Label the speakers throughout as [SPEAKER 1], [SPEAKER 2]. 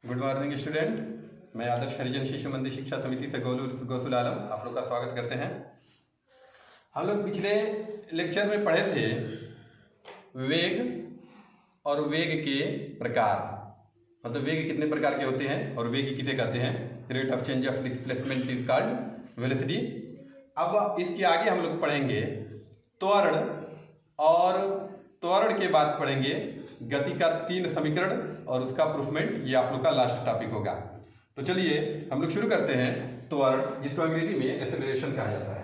[SPEAKER 1] Good morning student. मैं आदर्श हरिजन शिशु मंदिर शिक्षा समिति से गौसुल आलम आप लोग का स्वागत करते हैं। हम लोग पिछले लेक्चर में पढ़े थे वेग और वेग के प्रकार, मतलब वेग कितने प्रकार के होते हैं और वेग किसे कहते हैं। Rate of change of displacement is called velocity. अब इसके आगे हम लोग पढ़ेंगे त्वरण, और त्वरण के बाद पढ़ेंगे गति का 3 समीकरण और उसका प्रूफमेंट। ये आप लोग का लास्ट टॉपिक होगा। तो चलिए हम लोग शुरू करते हैं त्वरण, जिसको अंग्रेजी में एक्सेलरेशन कहा जाता है।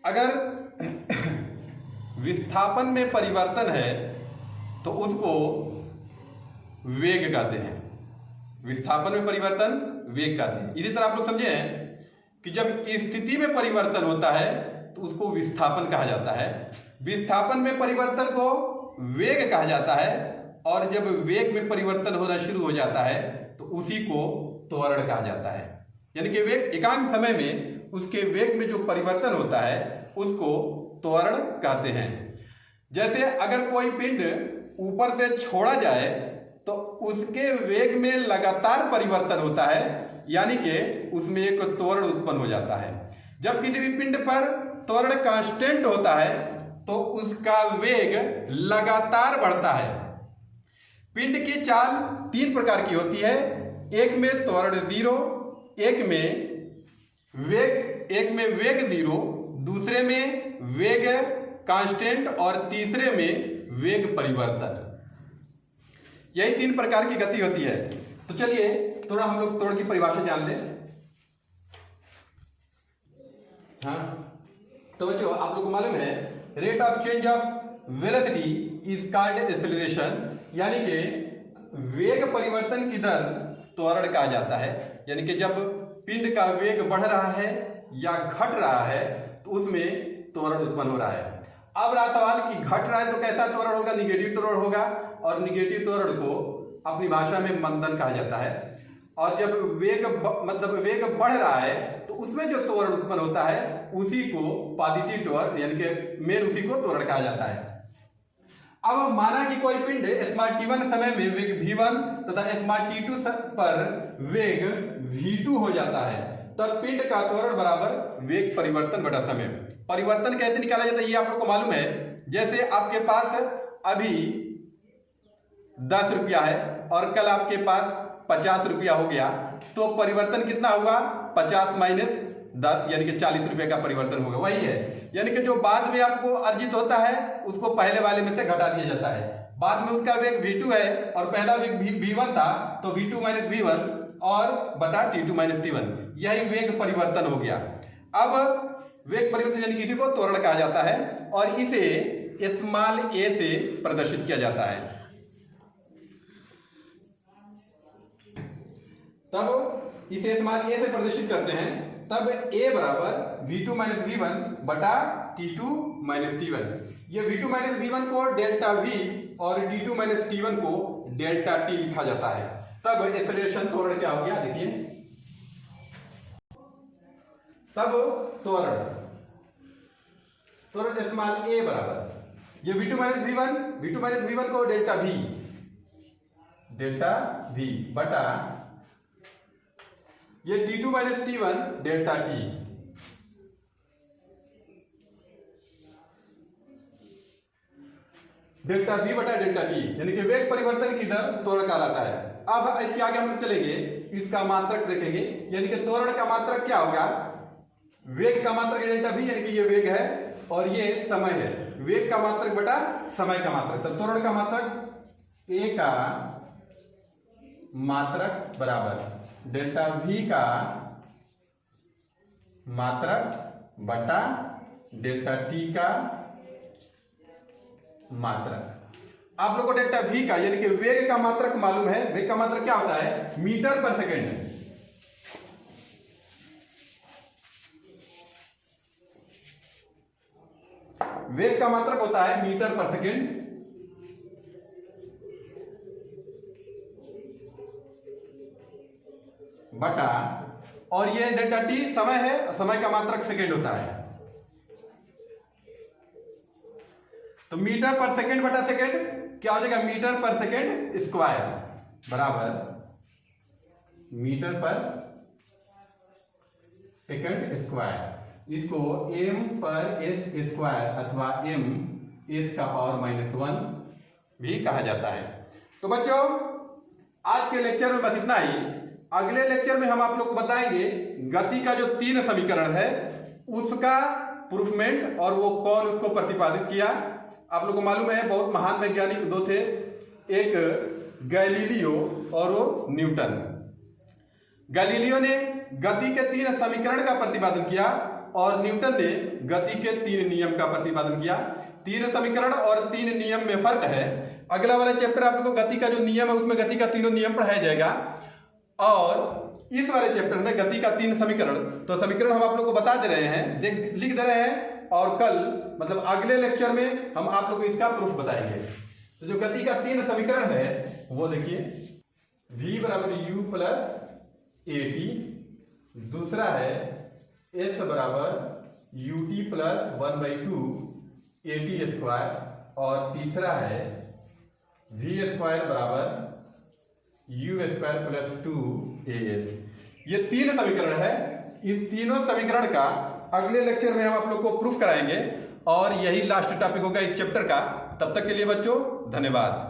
[SPEAKER 1] अगर विस्थापन में परिवर्तन है तो उसको वेग कहते हैं। विस्थापन में परिवर्तन वेग कहते हैं। इसी तरह आप लोग समझे हैं कि जब स्थिति में परिवर्तन होता है तो उसको विस्थापन कहा जाता है। विस्थापन में परिवर्तन को वेग कहा जाता है, और जब वेग में परिवर्तन होना शुरू हो जाता है तो उसी को त्वरण कहा जाता है। यानी कि वेग एकांक समय में उसके वेग में जो परिवर्तन होता है उसको त्वरण कहते हैं। जैसे अगर कोई पिंड ऊपर से छोड़ा जाए तो उसके वेग में लगातार परिवर्तन होता है, यानी कि उसमें एक त्वरण उत्पन्न हो जाता है। जब किसी भी पिंड पर त्वरण कांस्टेंट होता है तो उसका वेग लगातार बढ़ता है। पिंड की चाल 3 प्रकार की होती है। एक में त्वरण 0, एक में वेग 0, दूसरे में वेग कांस्टेंट और तीसरे में वेग परिवर्तन। यही 3 प्रकार की गति होती है। तो चलिए थोड़ा हम लोग त्वरण की परिभाषा जान लें। हाँ, तो बच्चों आप लोग को मालूम है rate of change of velocity is called acceleration, यानी कि वेग परिवर्तन की दर त्वरण कहा जाता है। यानी कि जब पिंड का वेग बढ़ रहा है या घट रहा है तो उसमें त्वरण उत्पन्न हो रहा है। अब रहा सवाल कि घट रहा है तो कैसा त्वरण होगा? निगेटिव त्वरण होगा, और निगेटिव त्वरण को अपनी भाषा में मंदन कहा जाता है। और जब वेग बढ़ रहा है तो उसमें जो त्वरण उत्पन्न होता है उसी को पॉजिटिव त्वरण, यानी कि मेन उसी को त्वरण कहा जाता है। अब माना कि कोई पिंड स्मॉल t1 समय में वेग v1 तथा स्मॉल t2 पर वेग v2 हो जाता है, तब पिंड का त्वरण बराबर वेग परिवर्तन बटा समय। परिवर्तन कैसे निकाला जाता है ये आप लोग को मालूम है। जैसे आपके पास अभी 10 रुपया है और कल आपके पास 50 रुपया हो गया, तो परिवर्तन कितना होगा? 50 माइनस 10, यानी कि 40 रुपये का परिवर्तन होगा। वही है, यानी कि जो बाद में आपको अर्जित होता है उसको पहले वाले में से घटा दिया जाता है। बाद में उसका वेग v2 है और पहला वेग v1 था, तो v2 माइनस v1 और बटा t2 माइनस t1, यही वेग परिवर्तन हो गया। अब वेग परिवर्तन यानी किसी को त्वरण कहा जाता है, और इसे स्मॉल a से प्रदर्शित किया जाता है। तब इसे स्मॉल a से प्रदर्शित करते हैं, तब a बराबर v2 माइनस v1 बटा t2 माइनस t1। ये v2 माइनस v1 को डेल्टा v और t2 माइनस t1 को डेल्टा t लिखा जाता है। तब एक्सेलरेशन त्वरण क्या हो गया देखिए। तब त्वरण स्मॉल a बराबर ये v2 माइनस v1 को डेल्टा v बटा ये t2 minus t1 delta t। Delta v बटा डेल्टा t, यानी कि वेग परिवर्तन की दर त्वरण कहलाता है। अब इसके आगे हम चलेंगे, इसका मात्रक देखेंगे, यानी कि त्वरण का मात्रक क्या होगा? वेग का मात्रक डेल्टा v, यानी कि ये वेग है और ये समय है। वेग का मात्रक बटा समय का मात्रक, तब त्वरण का मात्रक a का मात्रक बराबर डेल्टा v का मात्रक बटा डेल्टा t का मात्रक। आप लोगों को डेल्टा v का यानी कि वेग का मात्रक मालूम है। वेग का मात्रक क्या होता है? मीटर पर सेकेंड। वेग का मात्रक होता है मीटर पर सेकेंड। बटा, और ये डेल्टा टी समय है, समय का मात्रक सेकेंड होता है, तो मीटर पर सेकेंड बटा सेकेंड क्या हो जाएगा, मीटर पर सेकेंड स्क्वायर बराबर मीटर पर सेकेंड स्क्वायर। इसको m पर s स्क्वायर अथवा m s का पावर -1 भी कहा जाता है। तो बच्चों आज के लेक्चर में बस इतना ही। अगले लेक्चर में हम आप लोग को बताएंगे गति का जो 3 समीकरण है उसका प्रूफमेंट और वो कौन उसको प्रतिपादित किया। आप लोगों को मालूम है बहुत महान वैज्ञानिक दो थे, एक गैलीलियो और वो न्यूटन। गैलीलियो ने गति के 3 समीकरण का प्रतिपादन किया और न्यूटन ने गति के 3 नियम का प्रतिपादन किया। 3 समीकरण और 3 नियम में फर्क है। अगला वाला चैप्टर आप लोगों को गति का जो नियम है उसमें गति का तीनों नियम पढ़ाया जाएगा, और इस वाले चैप्टर में गति का 3 समीकरण। तो समीकरण हम आप लोग को बता दे रहे हैं, लिख दे रहे हैं, और कल मतलब अगले लेक्चर में हम आप लोग को इसका प्रूफ बताएंगे। तो जो गति का 3 समीकरण है वो देखिए, v बराबर u प्लस at, दूसरा है s बराबर ut प्लस 1/2 at स्क्वायर, और तीसरा है v स्क्वायर बराबर u स्क्वायर प्लस 2as। ये 3 समीकरण है। इस तीनों समीकरण का अगले लेक्चर में हम आप लोग को प्रूफ कराएंगे, और यही लास्ट टॉपिक होगा इस चैप्टर का। तब तक के लिए बच्चों धन्यवाद।